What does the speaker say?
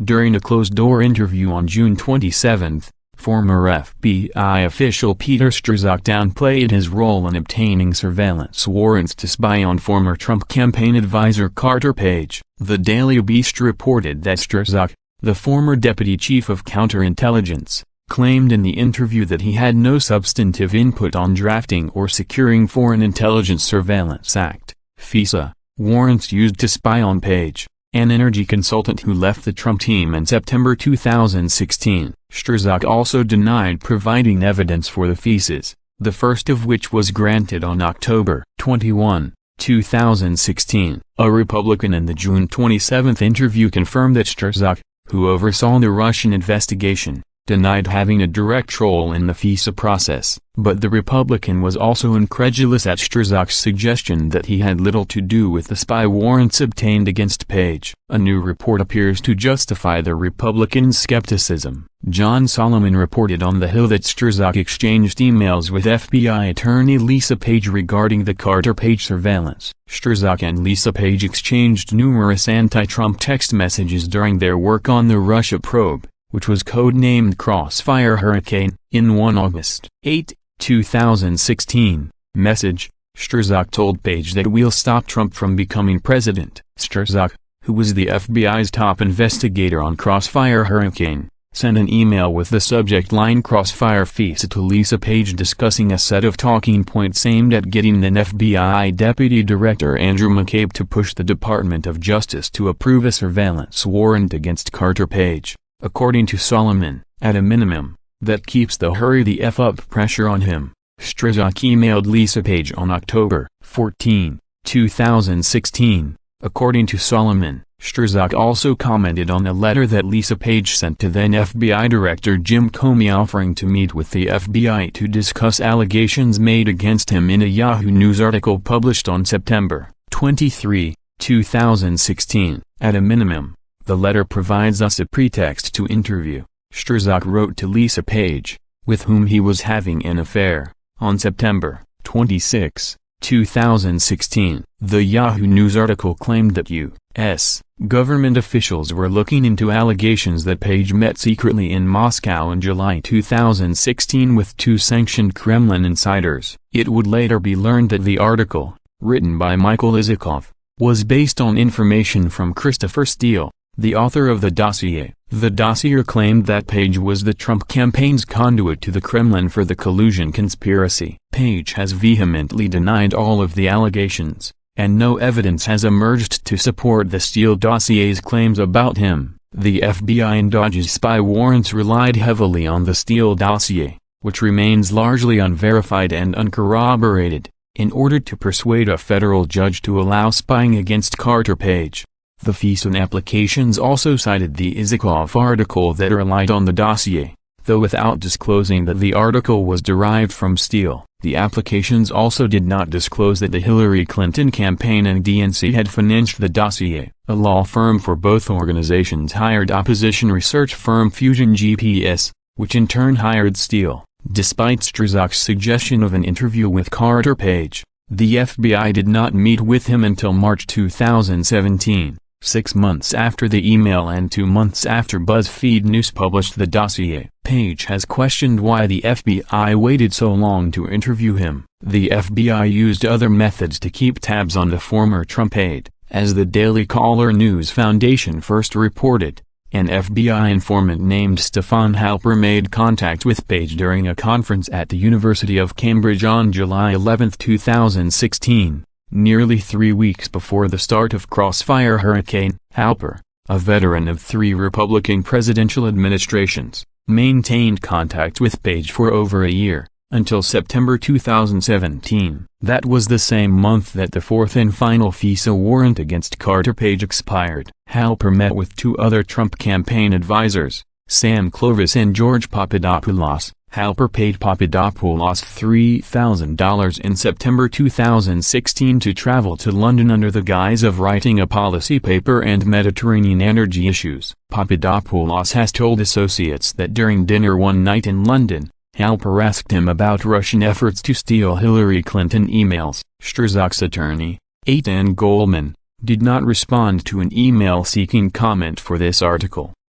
During a closed-door interview on June 27, former FBI official Peter Strzok downplayed his role in obtaining surveillance warrants to spy on former Trump campaign advisor Carter Page. The Daily Beast reported that Strzok, the former deputy chief of counterintelligence, claimed in the interview that he had no substantive input on drafting or securing Foreign Intelligence Surveillance Act (FISA) warrants used to spy on Page, an energy consultant who left the Trump team in September 2016. Strzok also denied providing evidence for the FISAs, the first of which was granted on October 21, 2016. A Republican in the June 27 interview confirmed that Strzok, who oversaw the Russian investigation, denied having a direct role in the FISA process. But the Republican was also incredulous at Strzok's suggestion that he had little to do with the spy warrants obtained against Page. A new report appears to justify the Republicans' skepticism. John Solomon reported on The Hill that Strzok exchanged emails with FBI attorney Lisa Page regarding the Carter Page surveillance. Strzok and Lisa Page exchanged numerous anti-Trump text messages during their work on the Russia probe, which was code-named Crossfire Hurricane. In one August 8, 2016, message, Strzok told Page that we'll stop Trump from becoming president. Strzok, who was the FBI's top investigator on Crossfire Hurricane, sent an email with the subject line Crossfire FISA to Lisa Page discussing a set of talking points aimed at getting then FBI Deputy Director Andrew McCabe to push the Department of Justice to approve a surveillance warrant against Carter Page. According to Solomon, at a minimum, that keeps the hurry the F up pressure on him. Strzok emailed Lisa Page on October 14, 2016. According to Solomon, Strzok also commented on a letter that Lisa Page sent to then FBI Director Jim Comey offering to meet with the FBI to discuss allegations made against him in a Yahoo News article published on September 23, 2016. At a minimum, the letter provides us a pretext to interview, Strzok wrote to Lisa Page, with whom he was having an affair, on September 26, 2016. The Yahoo News article claimed that U.S. government officials were looking into allegations that Page met secretly in Moscow in July 2016 with two sanctioned Kremlin insiders. It would later be learned that the article, written by Michael Isikoff, was based on information from Christopher Steele, the author of the dossier. The dossier claimed that Page was the Trump campaign's conduit to the Kremlin for the collusion conspiracy. Page has vehemently denied all of the allegations, and no evidence has emerged to support the Steele dossier's claims about him. The FBI and DOJ's spy warrants relied heavily on the Steele dossier, which remains largely unverified and uncorroborated, in order to persuade a federal judge to allow spying against Carter Page. The FISA applications also cited the Isikoff article that relied on the dossier, though without disclosing that the article was derived from Steele. The applications also did not disclose that the Hillary Clinton campaign and DNC had financed the dossier. A law firm for both organizations hired opposition research firm Fusion GPS, which in turn hired Steele. Despite Strzok's suggestion of an interview with Carter Page, the FBI did not meet with him until March 2017. 6 months after the email and 2 months after BuzzFeed News published the dossier. Page has questioned why the FBI waited so long to interview him. The FBI used other methods to keep tabs on the former Trump aide. As the Daily Caller News Foundation first reported, an FBI informant named Stefan Halper made contact with Page during a conference at the University of Cambridge on July 11, 2016. Nearly 3 weeks before the start of Crossfire Hurricane. Halper, a veteran of 3 Republican presidential administrations, maintained contact with Page for over a year, until September 2017. That was the same month that the fourth and final FISA warrant against Carter Page expired. Halper met with 2 other Trump campaign advisors, Sam Clovis and George Papadopoulos. Halper paid Papadopoulos $3,000 in September 2016 to travel to London under the guise of writing a policy paper and Mediterranean energy issues. Papadopoulos has told associates that during dinner one night in London, Halper asked him about Russian efforts to steal Hillary Clinton emails. Strzok's attorney, Eitan Goldman, did not respond to an email seeking comment for this article.